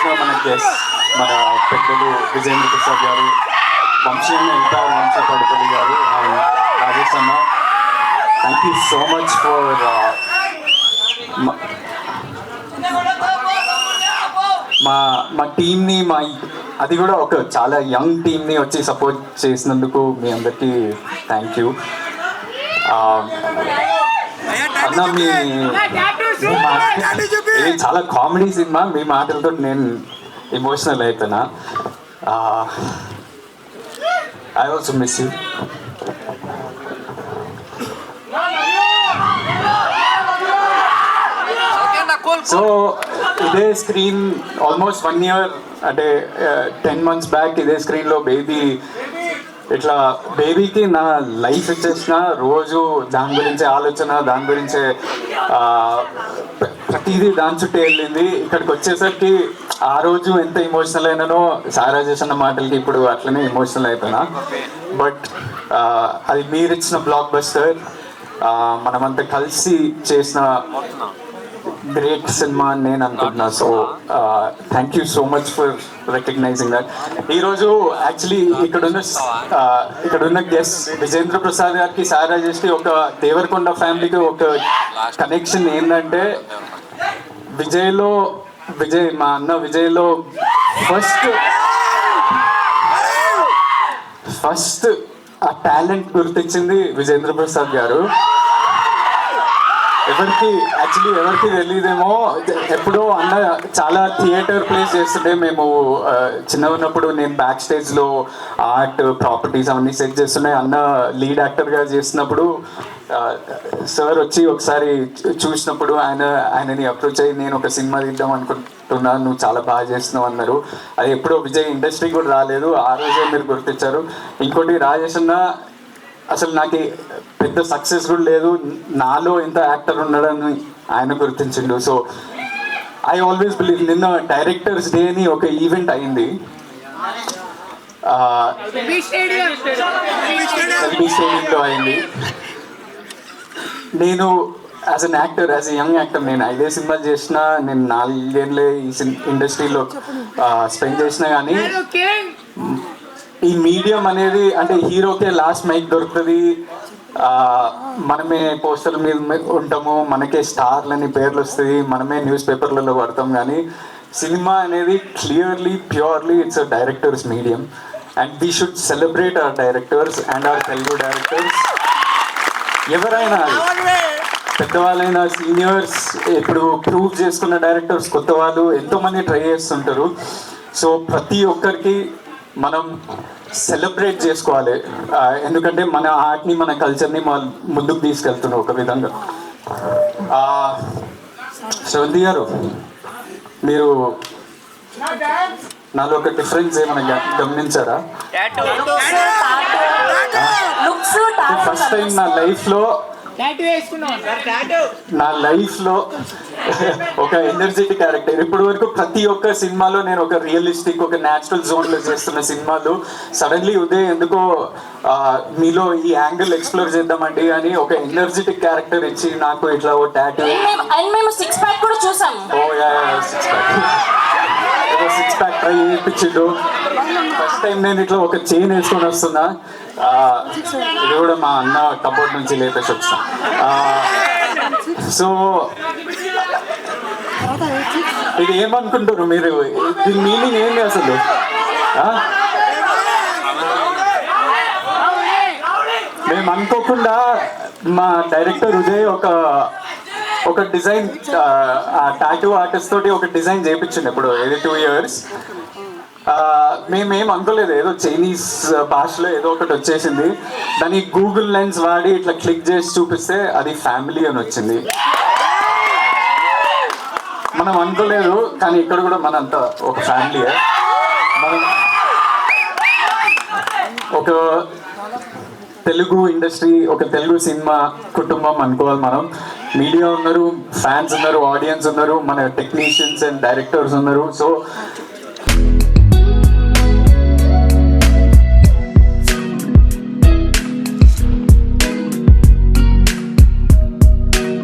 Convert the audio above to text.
వచ్చిన మన గెస్ట్ మన పెద్దలు విజేంద్ర ప్రసాద్ గారు, వంశీ అన్న ఇంకా వంశపడపల్లి గారు అండ్ రాజేష్ అన్న, thank you so much for మా టీమ్ని అది కూడా ఒక చాలా యంగ్ టీమ్ని వచ్చి సపోర్ట్ చేసినందుకు మీ అందరికీ థ్యాంక్ యూ. అన్న ఇది చాలా కామెడీ సినిమా, మీ మాటలతో నేను ఎమోషనల్ అవుతున్నా. I also miss you. So ఇదే స్క్రీన్ ఆల్మోస్ట్ 1 year అంటే 10 months బ్యాక్ ఇదే స్క్రీన్లో ఇట్లా బేబీకి నా లైఫ్ ఇచ్చేసిన, రోజు దాని గురించే ఆలోచన, దాని గురించే ప్రతిదీ దాని చుట్టూ వెళ్ళింది. ఇక్కడికి వచ్చేసరికి ఆ రోజు ఎంత ఎమోషనల్ అయినానో సారా చేసిన మాటలకి ఇప్పుడు అట్లనే ఎమోషనల్ అయిపోయినా. బట్ అది మీరు ఇచ్చిన బ్లాక్ బస్టర్, మనమంతా కలిసి చేసిన గ్రేట్ సినిమా అని నేను అనుకుంటున్నా. So thank you so much for recognizing that. ఈరోజు యాక్చువల్లీ ఇక్కడున్న గెస్ట్ విజేంద్ర ప్రసాద్ గారికి, సారా చేసి ఒక దేవరకొండ ఫ్యామిలీకి ఒక కనెక్షన్ ఏంటంటే, మా అన్న విజయ్లో ఫస్ట్ ఆ టాలెంట్ గుర్తించింది విజేంద్ర ప్రసాద్ గారు. ఎవరికి తెలియదేమో, ఎప్పుడో అన్న చాలా థియేటర్ ప్లేస్ చేస్తుంటే, మేము చిన్న ఉన్నప్పుడు నేను బ్యాక్ స్టేజ్లో ఆర్ట్ ప్రాపర్టీస్ అవన్నీ సెట్ చేస్తున్నాయి. అన్న లీడ్ యాక్టర్గా చేస్తున్నప్పుడు సార్ వచ్చి ఒకసారి చూసినప్పుడు ఆయనని అప్రోచ్ అయ్యి, నేను ఒక సినిమా తీద్దాం అనుకుంటున్నాను, నువ్వు చాలా బాగా చేస్తున్నావు అన్నారు. అది ఎప్పుడో విజయ్ ఇండస్ట్రీ కూడా రాలేదు, ఆ రోజే మీరు గుర్తించారు. ఇంకోటి రాజేష్ అన్న అసలు నాకు పెద్ద సక్సెస్ కూడా లేదు, నాలో ఎంత యాక్టర్ ఉన్నాడని ఆయన గుర్తించిండు. So I always believe. నిన్న డైరెక్టర్స్ డే అని ఒక ఈవెంట్ అయింది స్టేడియంలో అయింది. నేను as an actor, as a young actor, నేను 5 సినిమాలు చేసిన, నేను 4 ఏళ్ళే ఈ ఇండస్ట్రీలో స్పెండ్ చేసిన. కానీ ఈ మీడియం అనేది అంటే హీరోకే లాస్ట్ మైక్ దొరుకుతుంది, మనమే పోస్టర్ల మీద ఉంటాము, మనకే స్టార్లని పేర్లు వస్తుంది, మనమే న్యూస్ పేపర్లలో పడతాం. కానీ సినిమా అనేది clearly purely it's a directors medium and we should celebrate our directors and hour Telugu directors. ఎవరైనా పెద్దవాళ్ళైనా సీనియర్స్, ఇప్పుడు ప్రూవ్ చేసుకున్న డైరెక్టర్స్, కొత్త వాళ్ళు ఎంతోమంది ట్రై చేస్తుంటారు. సో ప్రతి ఒక్కరికి మనం సెలబ్రేట్ చేసుకోవాలి, ఎందుకంటే మన ఆర్ట్ని, మన కల్చర్ని ముందుకు తీసుకెళ్తున్నాం ఒక విధంగా. శ్రవంతి గారు, మీరు నాలో ఒక డిఫరెన్స్ ఏమైనా గమనించారా? ఫస్ట్ టైం నా లైఫ్లో ఒక ఎనర్జెటిక్ క్యారెక్టర్. ఇప్పటి వరకు ప్రతి ఒక్క సినిమాలో నేను ఒక రియలిస్టిక్, ఒక న్యాచురల్ జోన్లో చేస్తున్న సినిమాలు సడన్లీ ఉదయం ఎందుకో మీలో ఈ యాంగిల్ ఎక్స్ప్లోర్ చేద్దామండి అని ఒక ఎనర్జెటిక్ క్యారెక్టర్ ఇచ్చి నాకు ఇట్లా ఓ టాటూ, సిక్స్ ప్యాక్ ట్రై చేయించిండు. ఫస్ట్ టైం నేను ఇట్లా ఒక చైన్ వేసుకొని వస్తున్నా, ఇది కూడా మా అన్న కబోర్డ్ నుంచి లేపేసి వచ్చా. సో ఇది ఏమనుకుంటారు మీరు? దీని మీనింగ్ ఏంటి అసలు? మేము అనుకోకుండా మా డైరెక్టర్ ఉదయ్ ఒక డిజైన్, టాటూ ఆర్టిస్ట్ తోటి ఒక డిజైన్ చేయించింది ఇప్పుడు, ఏది 2 years. మేమేం అనుకోలేదు, ఏదో చైనీస్ భాషలో ఏదో ఒకటి వచ్చేసింది. దాన్ని గూగుల్ లెన్స్ వాడి ఇట్లా క్లిక్ చేసి చూపిస్తే అది ఫ్యామిలీ అని వచ్చింది. మనం అనుకోలేదు, కానీ ఇక్కడ కూడా మనంతా ఒక ఫ్యామిలీ. మనం ఒక తెలుగు ఇండస్ట్రీ, ఒక తెలుగు సినిమా కుటుంబం అనుకోవాలి. మనం మీడియా ఉన్నారు, ఫ్యాన్స్ ఉన్నారు, ఆడియన్స్ ఉన్నారు, మన టెక్నీషియన్స్ అండ్ డైరెక్టర్స్ ఉన్నారు. సో